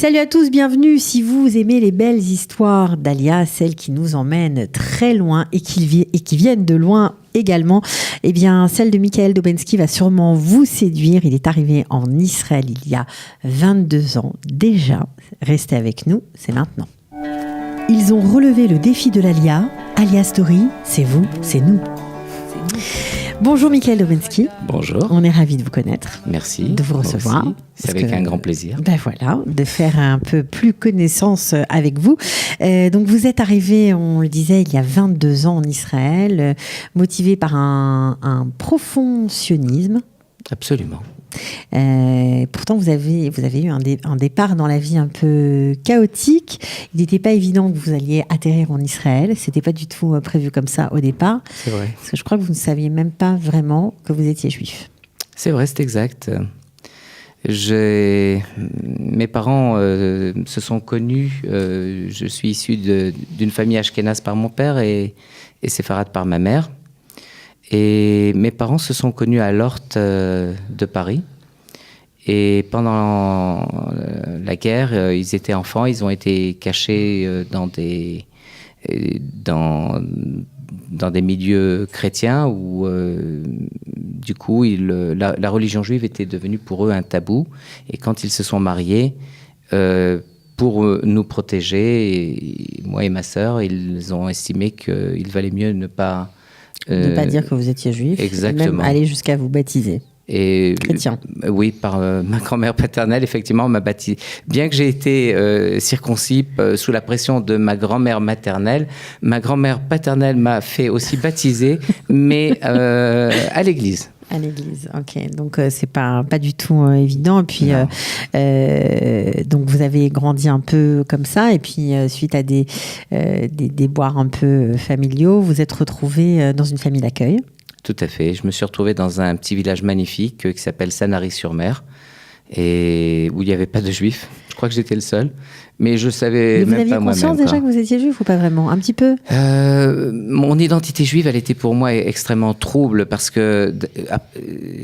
Salut à tous, bienvenue. Si vous aimez les belles histoires d'Alia, celles qui nous emmènent très loin et qui viennent de loin également, eh bien, celle de Michael Dobensky va sûrement vous séduire. Il est arrivé en Israël il y a 22 ans déjà. Restez avec nous, c'est maintenant. Ils ont relevé le défi de l'Alia. Alia Story, c'est vous, c'est nous. Bonjour Michael Dobensky. Bonjour. On est ravis de vous connaître. Merci. De vous recevoir. C'est avec un grand plaisir. Ben voilà, de faire un peu plus connaissance avec vous. Donc vous êtes arrivé, on le disait, il y a 22 ans en Israël, motivé par un profond sionisme. Absolument. Pourtant, vous avez eu un départ dans la vie un peu chaotique. Il n'était pas évident que vous alliez atterrir en Israël. C'était pas du tout prévu comme ça au départ. C'est vrai. Parce que je crois que vous ne saviez même pas vraiment que vous étiez juif. C'est vrai, c'est exact. Mes parents se sont connus. Je suis issu d'une famille ashkénaze par mon père et séfarade par ma mère. Et mes parents se sont connus à l'Horte de Paris. Et pendant la guerre, ils étaient enfants, ils ont été cachés dans des milieux chrétiens où, du coup, la religion juive était devenue pour eux un tabou. Et quand ils se sont mariés, pour nous protéger, moi et ma sœur, ils ont estimé qu'il valait mieux ne pas dire que vous étiez juif, exactement. Même aller jusqu'à vous baptiser. Et chrétien. Oui, par ma grand-mère paternelle, effectivement, m'a baptisé. Bien que j'ai été circoncis sous la pression de ma grand-mère maternelle, ma grand-mère paternelle m'a fait aussi baptiser, mais à l'église. À l'église, ok. Donc c'est pas du tout évident. Et puis donc vous avez grandi un peu comme ça, et puis suite à des déboires un peu familiaux, vous êtes retrouvé dans une famille d'accueil. Tout à fait. Je me suis retrouvé dans un petit village magnifique qui s'appelle Sanary-sur-Mer, et où il n'y avait pas de juifs. Je crois que j'étais le seul, mais je savais même pas moi-même. Vous aviez conscience déjà que vous étiez juif ou pas vraiment? Un petit peu. Mon identité juive, elle était pour moi extrêmement trouble parce que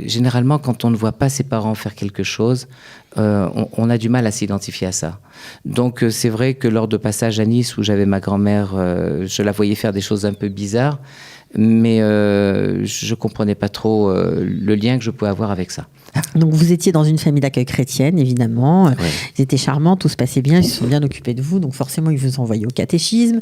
généralement, quand on ne voit pas ses parents faire quelque chose, on a du mal à s'identifier à ça. Donc c'est vrai que lors de passages à Nice où j'avais ma grand-mère, je la voyais faire des choses un peu bizarres, mais je ne comprenais pas trop le lien que je pouvais avoir avec ça. Donc vous étiez dans une famille d'accueil chrétienne, évidemment. Ouais. Ils étaient charmants, tout se passait bien, ils se sont bien occupés de vous, donc forcément ils vous envoyaient au catéchisme.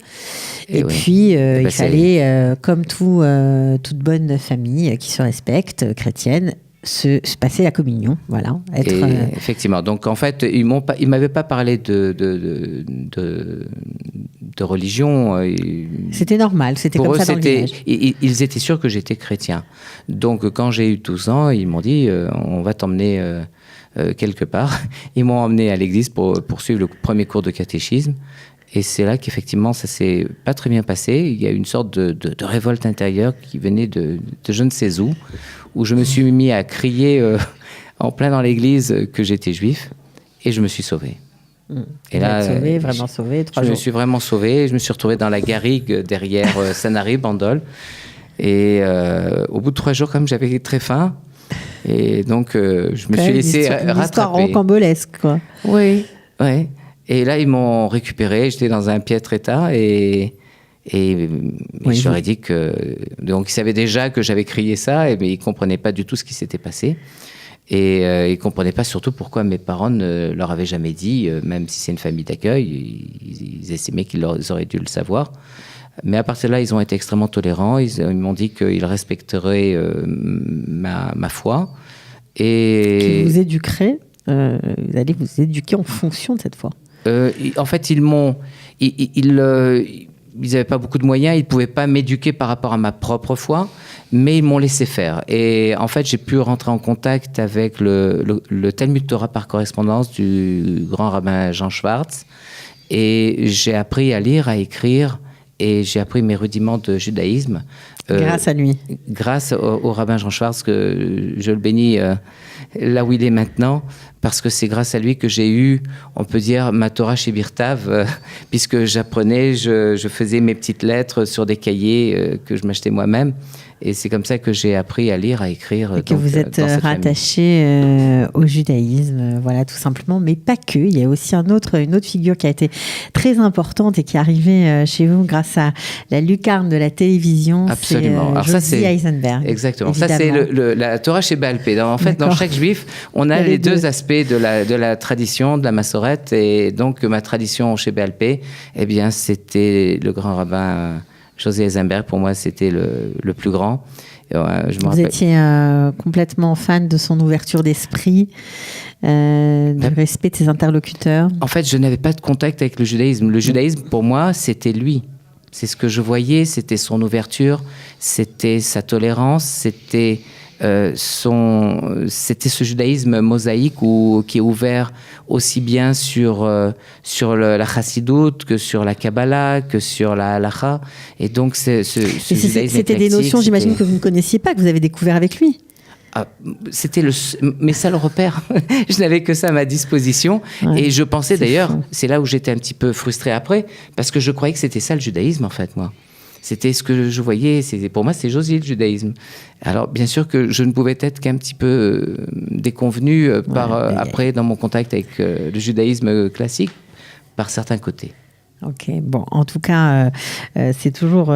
Et puis il fallait, comme toute bonne famille qui se respecte, chrétienne, se passer la communion, voilà. Effectivement. Donc en fait, ils m'avaient pas parlé de religion. C'était normal, c'était pour comme eux, ça dans le village. Ils étaient sûrs que j'étais chrétien. Donc quand j'ai eu 12 ans, ils m'ont dit on va t'emmener quelque part. Ils m'ont emmené à l'église pour suivre le premier cours de catéchisme. Et c'est là qu'effectivement, ça s'est pas très bien passé. Il y a une sorte de révolte intérieure qui venait de je ne sais où je me suis mis à crier en plein dans l'église que j'étais juif, et je me suis sauvé. Et là, vraiment sauvé, 3 jours. Je me suis vraiment sauvé. Je me suis retrouvé dans la garrigue derrière Sanary, Bandol. Et au bout de 3 jours, comme j'avais très faim, et donc je me suis laissé rattraper. Une histoire rocambolesque, quoi. Oui, ouais. Et là, ils m'ont récupéré. J'étais dans un piètre état et je leur ai dit que... Donc, ils savaient déjà que j'avais crié ça, mais ils ne comprenaient pas du tout ce qui s'était passé. Et ils ne comprenaient pas surtout pourquoi mes parents ne leur avaient jamais dit, même si c'est une famille d'accueil, ils estimaient qu'ils auraient dû le savoir. Mais à partir de là, ils ont été extrêmement tolérants. Ils m'ont dit qu'ils respecteraient ma foi. Et... Qui vous éduqueraient, vous allez vous éduquer en fonction de cette foi. En fait, ils n'avaient pas beaucoup de moyens, ils ne pouvaient pas m'éduquer par rapport à ma propre foi, mais ils m'ont laissé faire. Et en fait, j'ai pu rentrer en contact avec le Talmud Torah par correspondance du grand rabbin Jean Schwartz, et j'ai appris à lire, à écrire, et j'ai appris mes rudiments de judaïsme. Grâce à lui. Grâce au rabbin Jean Schwartz, que je le bénis là où il est maintenant, parce que c'est grâce à lui que j'ai eu, on peut dire, ma Torah chez Birtav, puisque j'apprenais, je faisais mes petites lettres sur des cahiers que je m'achetais moi-même, Et c'est comme ça que j'ai appris à lire, à écrire. Et que vous êtes rattaché au judaïsme, voilà, tout simplement, mais pas que. Il y a aussi une autre figure qui a été très importante et qui est arrivée chez vous grâce à la lucarne de la télévision. Absolument. C'est Josie Eisenberg. Exactement. Évidemment. Ça, c'est la Torah chez Baal Pé. En fait, dans chaque juif, on a les deux aspects de la tradition, de la Massorette. Et donc, ma tradition chez Baal Pé, eh bien, c'était le grand rabbin Josie Eisenberg. Pour moi, c'était le plus grand. Vous étiez complètement fan de son ouverture d'esprit, du respect de ses interlocuteurs. En fait, je n'avais pas de contact avec le judaïsme. Le judaïsme, pour moi, c'était lui. C'est ce que je voyais, c'était son ouverture, c'était sa tolérance, c'était ce judaïsme mosaïque qui est ouvert aussi bien sur la chassidoute que sur la Kabbalah, que sur la halacha. Et donc, ce judaïsme c'était des notions, j'imagine, que vous ne connaissiez pas, que vous avez découvert avec lui. C'était mes seuls repères. Je n'avais que ça à ma disposition. Ouais, et je pensais d'ailleurs, c'est là où j'étais un petit peu frustrée après, parce que je croyais que c'était ça le judaïsme, en fait, moi. C'était ce que je voyais. Pour moi, c'est Josie, le judaïsme. Alors, bien sûr que je ne pouvais être qu'un petit peu déconvenue après, dans mon contact avec le judaïsme classique, par certains côtés. Ok, bon, en tout cas, c'est toujours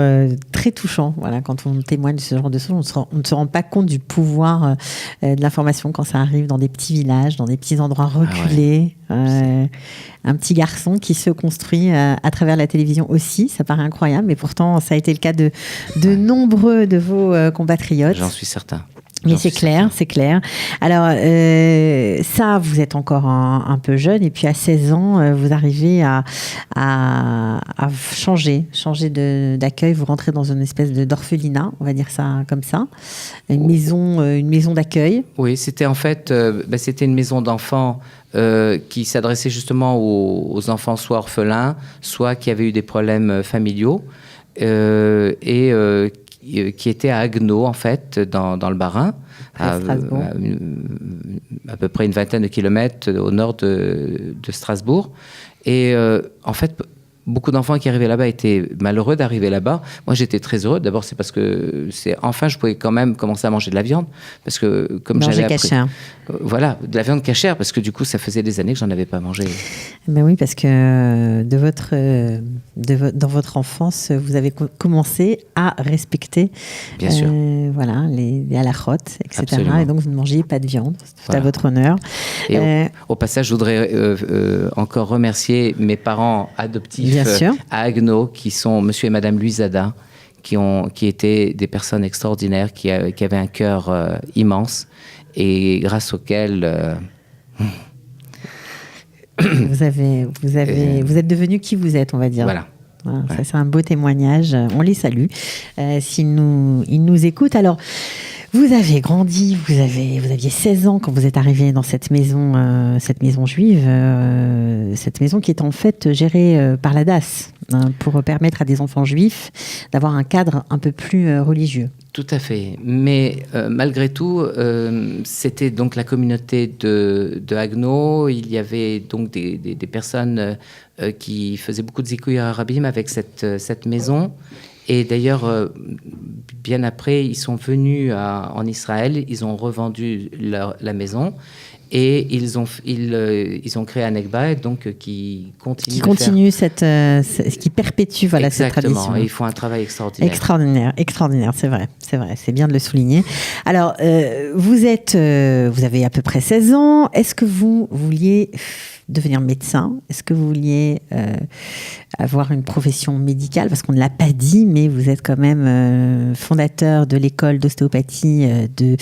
très touchant. Voilà, quand on témoigne de ce genre de choses, on ne se rend pas compte du pouvoir de l'information quand ça arrive dans des petits villages, dans des petits endroits reculés. Un petit garçon qui se construit à travers la télévision aussi, ça paraît incroyable, mais pourtant, ça a été le cas de nombreux de vos compatriotes. J'en suis certain. Mais c'est clair, c'est clair. Alors, ça, vous êtes encore un peu jeune, et puis à 16 ans, vous arrivez à changer d'accueil. Vous rentrez dans une espèce d'orphelinat, on va dire ça comme ça, une maison d'accueil. Oui, c'était en fait, c'était une maison d'enfants qui s'adressait justement aux enfants soit orphelins, soit qui avaient eu des problèmes familiaux, qui était à Haguenau, en fait, dans le Bas-Rhin, à peu près une vingtaine de kilomètres au nord de Strasbourg. Et en fait, beaucoup d'enfants qui arrivaient là-bas étaient malheureux d'arriver là-bas. Moi, j'étais très heureux. D'abord, c'est parce que enfin, je pouvais quand même commencer à manger de la viande, parce que comme j'avais appris, cachère. Voilà, de la viande cachère, parce que du coup, ça faisait des années que j'en avais pas mangé. Ben oui, parce que dans votre enfance, vous avez commencé à respecter, bien sûr, voilà, les halachot, etc. Absolument. Et donc, vous ne mangiez pas de viande. C'est à votre honneur. Et au passage, je voudrais encore remercier mes parents adoptifs à Haguenau, qui sont Monsieur et Madame Luisada, qui étaient des personnes extraordinaires, qui avaient un cœur immense, et grâce auxquels vous êtes devenu qui vous êtes, on va dire. Voilà. Ça, c'est un beau témoignage. On les salue s'ils nous écoutent. Alors, vous avez grandi, vous aviez 16 ans quand vous êtes arrivé dans cette maison juive, cette maison qui est en fait gérée par la DAS, pour permettre à des enfants juifs d'avoir un cadre un peu plus religieux. Tout à fait. Mais malgré tout, c'était donc la communauté de Haguenau. Il y avait donc des personnes qui faisaient beaucoup de zikouï arabim avec cette maison. Et d'ailleurs, bien après, ils sont venus en Israël, ils ont revendu la maison. Et ils ont créé un Nekba, donc qui continue qui perpétue cette tradition. Exactement, ils font un travail extraordinaire. Extraordinaire, c'est vrai, c'est bien de le souligner. Alors, vous avez à peu près 16 ans. Est-ce que vous vouliez devenir médecin? Est-ce que vous vouliez avoir une profession médicale? Parce qu'on ne l'a pas dit, mais vous êtes quand même fondateur de l'école d'ostéopathie de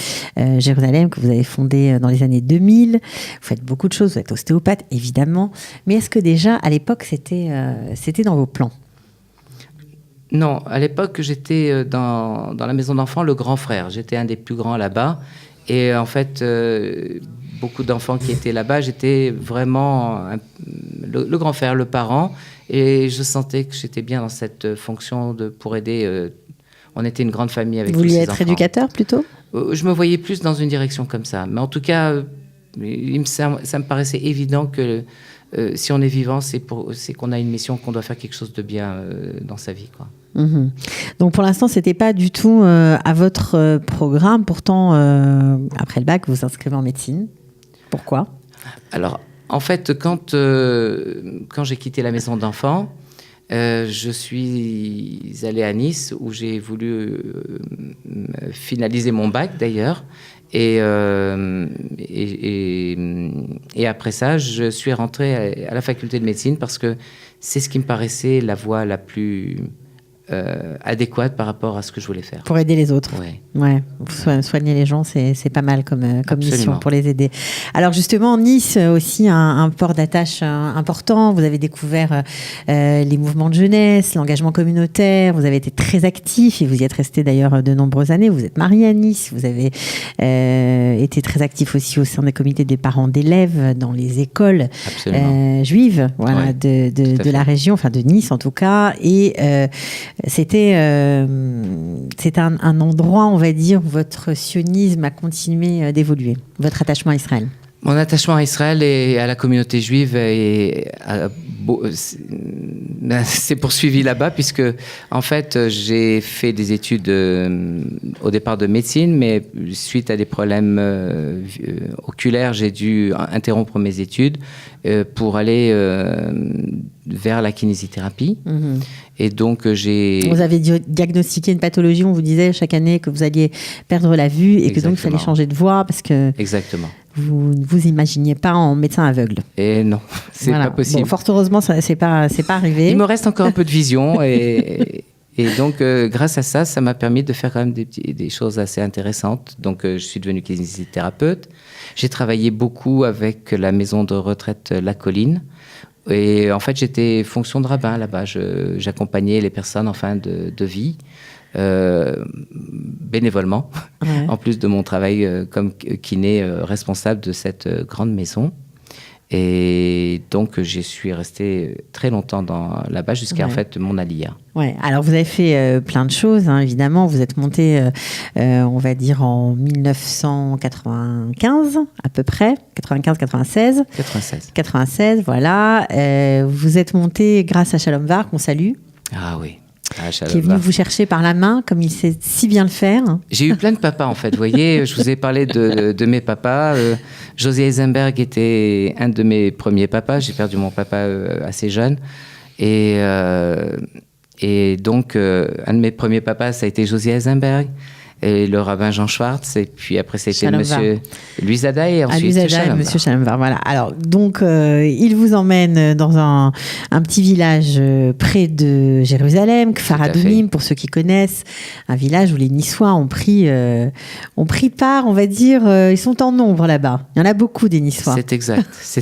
Jérusalem, que vous avez fondée dans les années 2000. Vous faites beaucoup de choses, vous êtes ostéopathe, évidemment. Mais est-ce que déjà, à l'époque, c'était dans vos plans? Non, à l'époque, j'étais dans la maison d'enfants, le grand frère. J'étais un des plus grands là-bas. Et en fait, beaucoup d'enfants qui étaient là-bas, j'étais vraiment le grand frère, le parent. Et je sentais que j'étais bien dans cette fonction pour aider. On était une grande famille avec tous ces enfants. Vous vouliez être éducateur plutôt? Je me voyais plus dans une direction comme ça. Mais en tout cas, ça me paraissait évident que si on est vivant, c'est qu'on a une mission, qu'on doit faire quelque chose de bien dans sa vie, quoi. Mmh. Donc pour l'instant, c'était pas du tout à votre programme. Pourtant, après le bac, vous vous inscrivez en médecine. Pourquoi ? Alors, en fait, quand j'ai quitté la maison d'enfants, je suis allé à Nice où j'ai voulu finaliser mon bac d'ailleurs. Et après ça, je suis rentré à la faculté de médecine parce que c'est ce qui me paraissait la voie la plus adéquate par rapport à ce que je voulais faire. Pour aider les autres. Ouais. Ouais. Soigner les gens, c'est pas mal comme mission pour les aider. Alors justement, Nice aussi un port d'attache important. Vous avez découvert les mouvements de jeunesse, l'engagement communautaire. Vous avez été très actif et vous y êtes resté d'ailleurs de nombreuses années. Vous êtes marié à Nice. Vous avez été très actif aussi au sein des comités des parents d'élèves dans les écoles juives, voilà, de la région, enfin de Nice en tout cas. Et c'était un endroit, on va dire, où votre sionisme a continué d'évoluer, votre attachement à Israël. Mon attachement à Israël et à la communauté juive s'est poursuivi là-bas, puisque en fait j'ai fait des études au départ de médecine, mais suite à des problèmes oculaires, j'ai dû interrompre mes études pour aller vers la kinésithérapie. Mmh. Et donc Vous avez diagnostiqué une pathologie, on vous disait chaque année que vous alliez perdre la vue et que donc il fallait changer de voie parce que... Exactement. Vous ne vous imaginiez pas en médecin aveugle. Et non, c'est pas possible. Bon, fort heureusement, c'est pas arrivé. Il me reste encore un peu de vision et donc grâce à ça, ça m'a permis de faire quand même des choses assez intéressantes. Donc je suis devenu kinésithérapeute. J'ai travaillé beaucoup avec la maison de retraite La Colline. Et en fait, j'étais fonction de rabbin là-bas. J'accompagnais les personnes en fin de vie. Bénévolement, ouais. En plus de mon travail comme kiné responsable de cette grande maison. Et donc, je suis resté très longtemps là-bas jusqu'à en fait mon Aliyah. Ouais. Alors, vous avez fait plein de choses, hein, évidemment. Vous êtes monté, on va dire, en 1995, à peu près. 95-96. 96, voilà. Vous êtes monté grâce à Shalom Var, qu'on salue. Ah oui. Qui est venu vous chercher par la main, comme il sait si bien le faire. J'ai eu plein de papas, en fait. Vous voyez, je vous ai parlé de mes papas. José Eisenberg était un de mes premiers papas. J'ai perdu mon papa assez jeune. Et donc, un de mes premiers papas, ça a été José Eisenberg. Et le rabbin Jean Schwartz, et puis après c'était monsieur Louis Zada et ensuite monsieur Shalom-Var, voilà. Alors donc il vous emmène dans un petit village près de Jérusalem, Kfar Adumim, pour ceux qui connaissent, un village où les Niçois ont pris part, on va dire, ils sont en nombre là-bas. Il y en a beaucoup des Niçois. C'est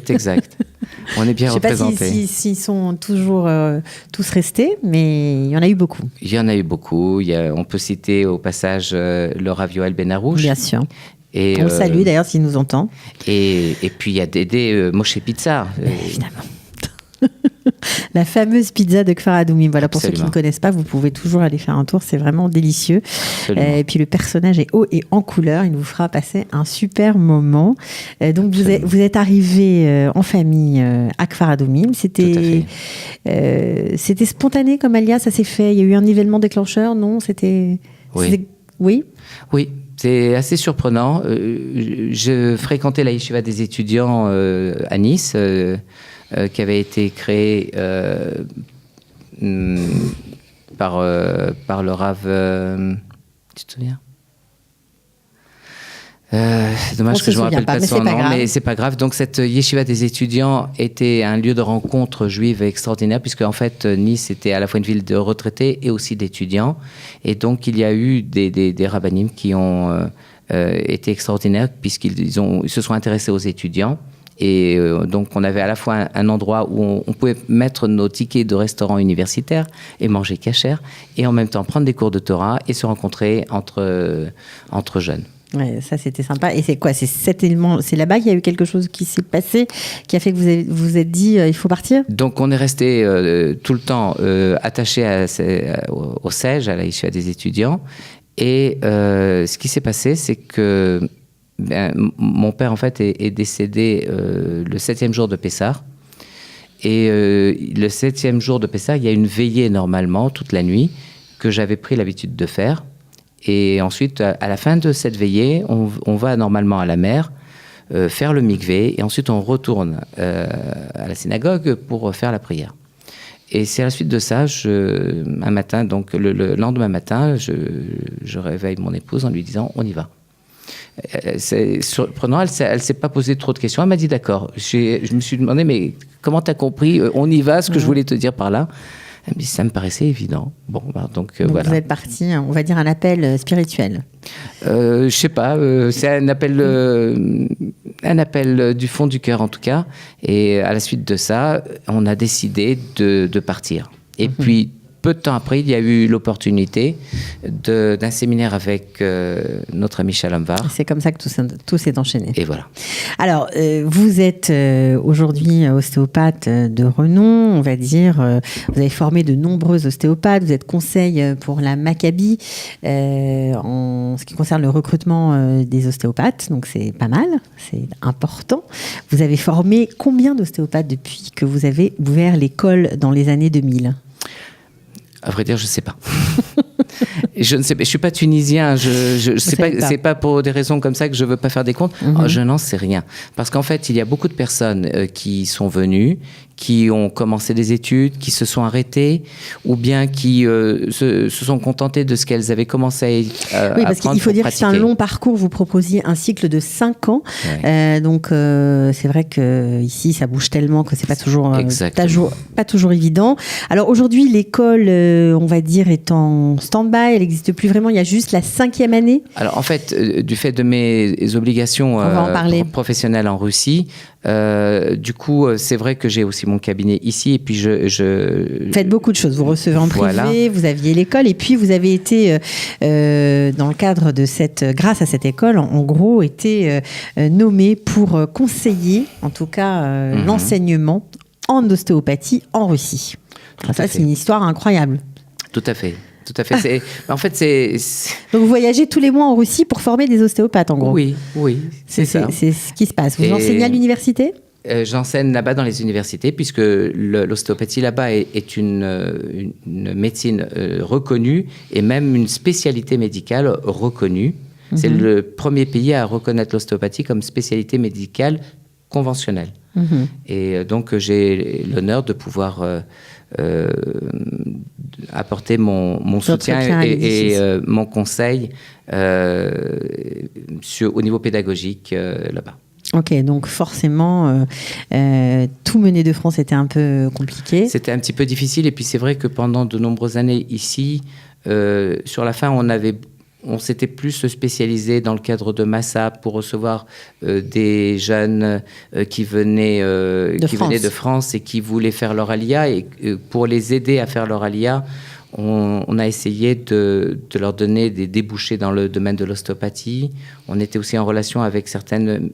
exact. On est bien représentés. Je ne sais pas s'ils sont toujours tous restés, mais il y en a eu beaucoup. Il y en a eu beaucoup. On peut citer au passage le Rav Yoel Ben Arouche. Bien sûr. Et on le salue d'ailleurs s'il nous entend. Et puis il y a Dédé Moshe Pizza. Évidemment. La fameuse pizza de Kfar Adumim. Voilà, pour ceux qui ne connaissent pas, vous pouvez toujours aller faire un tour. C'est vraiment délicieux. Et puis le personnage est haut et en couleur. Il vous fera passer un super moment. Donc vous êtes arrivé en famille à Kfar Adumim. C'était spontané comme Alia, ça s'est fait. Il y a eu un événement déclencheur, non ? Oui. C'est assez surprenant. Je fréquentais la yeshiva des étudiants à Nice. Qui avait été créé par le Rav... tu te souviens ? C'est dommage que je ne me rappelle pas de son nom, mais c'est pas grave. Donc cette yeshiva des étudiants était un lieu de rencontre juive extraordinaire, puisque en fait Nice était à la fois une ville de retraités et aussi d'étudiants. Et donc il y a eu des rabbinim qui ont été extraordinaires, puisqu'ils se sont intéressés aux étudiants. Et donc, on avait à la fois un endroit où on pouvait mettre nos tickets de restaurant universitaire et manger cachère, et en même temps prendre des cours de Torah et se rencontrer entre jeunes. Ouais, ça, c'était sympa. Et c'est quoi ? C'est cet élément, c'est là-bas qu'il y a eu quelque chose qui s'est passé, qui a fait que vous vous êtes dit il faut partir ? Donc, on est resté tout le temps attaché au SEJ, à la yeshiva des étudiants. Et ce qui s'est passé, c'est que mon père, en fait, est décédé le 7e jour de Pessah. Et le 7e jour de Pessah, il y a une veillée normalement, toute la nuit, que j'avais pris l'habitude de faire. Et ensuite, à la fin de cette veillée, on va normalement à la mer, faire le mikvé, et ensuite on retourne à la synagogue pour faire la prière. Et c'est à la suite de ça, un matin, donc le lendemain matin, je réveille mon épouse en lui disant « on y va ». C'est surprenant, elle ne s'est pas posé trop de questions, elle m'a dit « d'accord ». Je me suis demandé « mais comment tu as compris, on y va, ce que je voulais te dire par là ?» Elle me dit « ça me paraissait évident ». Donc voilà. Vous êtes parti, on va dire un appel spirituel. Je sais pas, c'est un appel du fond du cœur en tout cas. Et à la suite de ça, on a décidé de partir. Et puis, peu de temps après, il y a eu l'opportunité d'un séminaire avec notre ami Shalom Var. C'est comme ça que tout s'est enchaîné. Et voilà. Alors, vous êtes aujourd'hui ostéopathe de renom, on va dire. Vous avez formé de nombreux ostéopathes. Vous êtes conseil pour la Maccabi en ce qui concerne le recrutement des ostéopathes. Donc, c'est pas mal, c'est important. Vous avez formé combien d'ostéopathes depuis que vous avez ouvert l'école dans les années 2000 ? À vrai dire, je ne sais pas. Je ne sais pas. Je suis pas tunisien. Je sais pas. C'est pas pour des raisons comme ça que je veux pas faire des comptes. Je n'en sais rien. Parce qu'en fait, il y a beaucoup de personnes qui sont venues, qui ont commencé des études, qui se sont arrêtées, ou bien qui se sont contentées de ce qu'elles avaient commencé à oui, parce qu'il faut dire pratiquer. Que c'est un long parcours. Vous proposiez un cycle de 5 ans. Ouais. Donc, c'est vrai qu'ici, ça bouge tellement que c'est pas toujours évident. Alors, aujourd'hui, l'école, on va dire, est en stand-by. Elle n'existe plus vraiment. Il y a juste la 5e année. Alors, en fait, du fait de mes obligations professionnelles en Russie, du coup, c'est vrai que j'ai aussi mon cabinet ici et puis je faites beaucoup de choses. Vous recevez en privé, vous aviez l'école et puis vous avez été dans le cadre de grâce à cette école, en gros, été nommé pour conseiller, en tout cas, l'enseignement en ostéopathie en Russie. Ça, c'est une histoire incroyable. Tout à fait. Tout à fait. En fait, c'est... Donc, vous voyagez tous les mois en Russie pour former des ostéopathes, en gros. Oui, c'est ça. C'est ce qui se passe. Vous enseignez à l'université ? J'enseigne là-bas dans les universités, puisque l'ostéopathie là-bas est une médecine reconnue et même une spécialité médicale reconnue. C'est le premier pays à reconnaître l'ostéopathie comme spécialité médicale conventionnelle. Et donc, j'ai l'honneur de pouvoir... apporter mon soutien et mon conseil au niveau pédagogique là-bas. Ok, donc forcément, tout mener de front, c'était un peu compliqué. C'était un petit peu difficile, et puis c'est vrai que pendant de nombreuses années ici, sur la fin, on s'était plus spécialisé dans le cadre de Massa pour recevoir des jeunes qui venaient de France et qui voulaient faire leur alia. Et pour les aider à faire leur alia, on a essayé de leur donner des débouchés dans le domaine de l'ostéopathie. On était aussi en relation avec certaines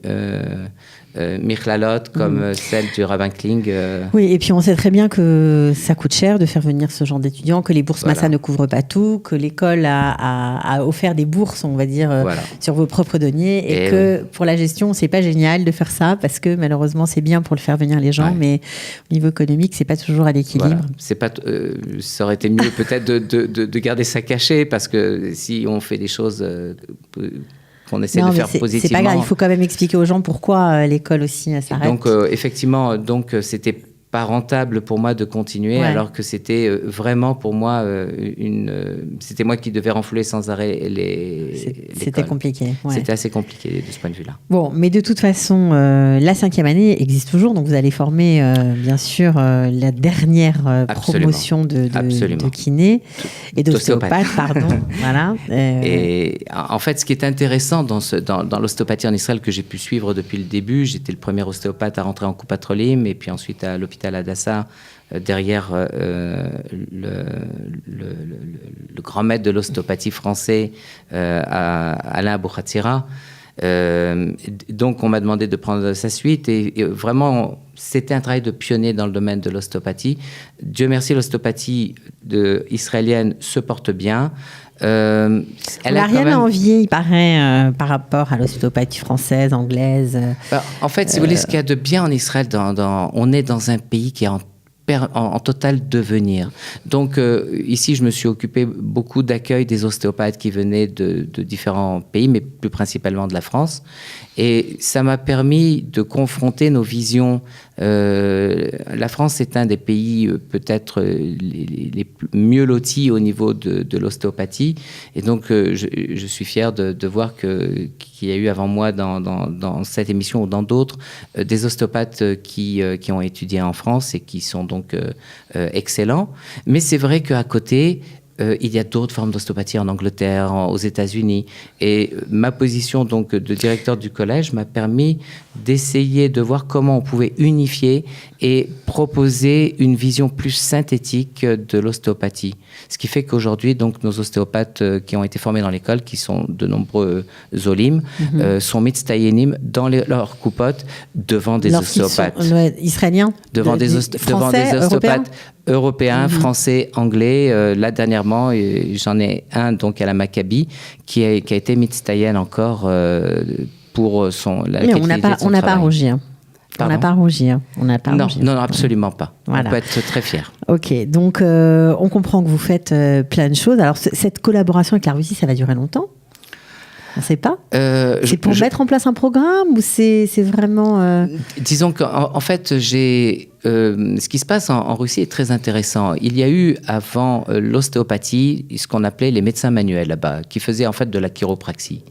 Michlalotes, comme celle du Rabbin Kling. Oui, et puis on sait très bien que ça coûte cher de faire venir ce genre d'étudiants, que les bourses Massa ne couvrent pas tout, que l'école a offert des bourses, on va dire, sur vos propres deniers, et que pour la gestion, c'est pas génial de faire ça, parce que malheureusement, c'est bien pour le faire venir les gens, mais au niveau économique, c'est pas toujours à l'équilibre. Voilà. C'est pas, ça aurait été mieux peut-être de garder ça caché, parce que si on fait des choses... qu'on essaie de faire positivement. C'est pas grave, il faut quand même expliquer aux gens pourquoi l'école aussi s'arrête. Donc, effectivement, c'était pas rentable pour moi de continuer, alors que c'était vraiment pour moi c'était moi qui devais renflouer sans arrêt C'était compliqué. Ouais. C'était assez compliqué de ce point de vue-là. Bon, mais de toute façon, la 5e année existe toujours, donc vous allez former bien sûr la dernière promotion de kiné et d'ostéopathe, pardon. Voilà. Et en fait, ce qui est intéressant dans l'ostéopathie en Israël que j'ai pu suivre depuis le début, j'étais le premier ostéopathe à rentrer en Coupat Trolim et puis ensuite à l'hôpital Hadassah, derrière le grand maître de l'ostéopathie français, Alain Abouhatsira. Donc, on m'a demandé de prendre sa suite et vraiment, c'était un travail de pionnier dans le domaine de l'ostéopathie. Dieu merci, l'ostéopathie israélienne se porte bien. Elle n'a rien à envier, il paraît, par rapport à l'ostéopathie française, anglaise. En fait, si vous voulez, ce qu'il y a de bien en Israël, on est dans un pays qui est en en total devenir. Donc ici, je me suis occupé beaucoup d'accueil des ostéopathes qui venaient de différents pays, mais plus principalement de la France. Et ça m'a permis de confronter nos visions. La France est un des pays peut-être les mieux lotis au niveau de l'ostéopathie. Et donc, je suis fier de voir qu'il y a eu avant moi dans cette émission ou dans d'autres des ostéopathes qui ont étudié en France et qui sont donc excellents. Mais c'est vrai qu'à côté, il y a d'autres formes d'ostéopathie en Angleterre, aux États-Unis. Et ma position donc de directeur du collège m'a permis d'essayer de voir comment on pouvait unifier et proposer une vision plus synthétique de l'ostéopathie. Ce qui fait qu'aujourd'hui, donc, nos ostéopathes qui ont été formés dans l'école, qui sont de nombreux olim, sont mitztayenim dans leur coupote devant des ostéopathes. Israéliens devant des ostéopathes européens, français, anglais. Là, dernièrement, j'en ai un donc à la Maccabi qui a été mitztayen encore pour la Mais on n'a pas rougi. On n'a pas rougi. Non, absolument pas. Voilà. On peut être très fier. Ok, donc on comprend que vous faites plein de choses. Alors, cette collaboration avec la Russie, ça va durer longtemps ? On ne sait pas. C'est pour mettre en place un programme ou c'est vraiment... Disons qu'en fait, ce qui se passe en Russie est très intéressant. Il y a eu avant l'ostéopathie ce qu'on appelait les médecins manuels là-bas, qui faisaient en fait de la chiropraxie.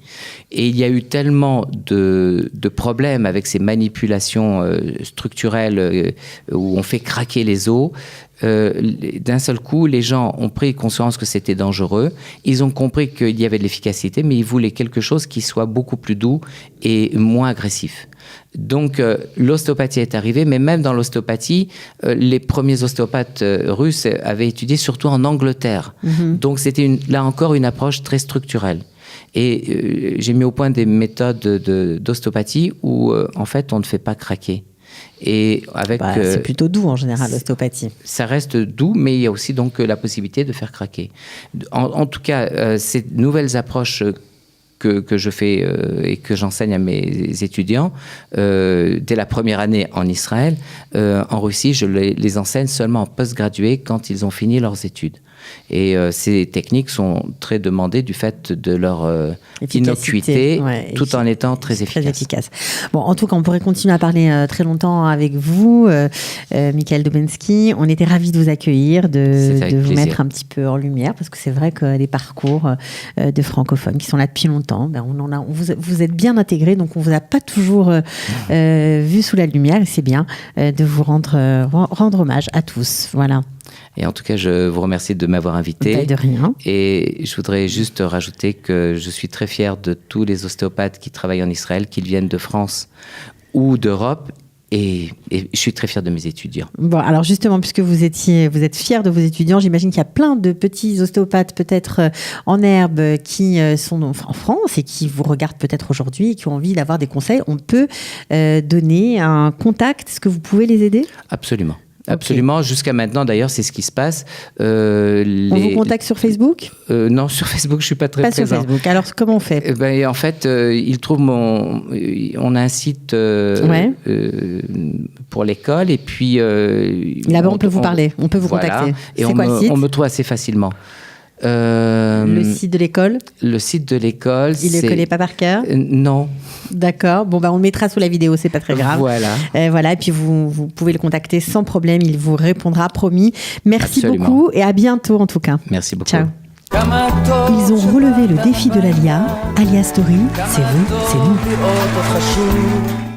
Et il y a eu tellement de problèmes avec ces manipulations structurelles où on fait craquer les os. D'un seul coup, les gens ont pris conscience que c'était dangereux. Ils ont compris qu'il y avait de l'efficacité, mais ils voulaient quelque chose qui soit beaucoup plus doux et moins agressif. Donc, l'ostéopathie est arrivée, mais même dans l'ostéopathie, les premiers ostéopathes russes avaient étudié surtout en Angleterre. Donc, c'était là encore une approche très structurelle. Et j'ai mis au point des méthodes d'ostéopathie où, en fait, on ne fait pas craquer. Et c'est plutôt doux en général l'ostéopathie. Ça reste doux, mais il y a aussi donc la possibilité de faire craquer. En tout cas, ces nouvelles approches que je fais et que j'enseigne à mes étudiants dès la première année en Israël, en Russie, je les enseigne seulement en post-gradué quand ils ont fini leurs études. Et ces techniques sont très demandées du fait de leur innocuité, tout en étant très efficaces. Bon, en tout cas, on pourrait continuer à parler très longtemps avec vous, Michael Dobenski. On était ravis de vous accueillir, de vous mettre un petit peu en lumière, parce que c'est vrai que les parcours de francophones qui sont là depuis longtemps, vous êtes bien intégrés, donc on ne vous a pas toujours vu sous la lumière, et c'est bien de vous rendre hommage à tous. Voilà. Et en tout cas, je vous remercie de m'avoir invité. De rien. Et je voudrais juste rajouter que je suis très fier de tous les ostéopathes qui travaillent en Israël, qu'ils viennent de France ou d'Europe. Et je suis très fier de mes étudiants. Bon, alors justement, puisque vous êtes fier de vos étudiants, j'imagine qu'il y a plein de petits ostéopathes peut-être en herbe qui sont en France et qui vous regardent peut-être aujourd'hui et qui ont envie d'avoir des conseils. On peut donner un contact. Est-ce que vous pouvez les aider ? Absolument. Absolument. Okay. Jusqu'à maintenant, d'ailleurs, c'est ce qui se passe. On vous contacte sur Facebook ? Non, sur Facebook, je ne suis pas très présent. Pas sur Facebook. Alors, comment on fait ? En fait, ils trouvent on a un site pour l'école et puis... Là-bas, on peut vous parler. On peut vous contacter. Et c'est quoi le site ? On me trouve assez facilement. Le site de l'école ? Le site de l'école, Il ne le connaît pas par cœur ? Non. D'accord. Bon, on le mettra sous la vidéo, c'est pas très grave. Voilà. Et puis vous pouvez le contacter sans problème, il vous répondra, promis. Merci beaucoup et à bientôt en tout cas. Merci beaucoup. Ciao. Ils ont relevé le défi de l'ALIA. ALIA Story, c'est vous, c'est nous.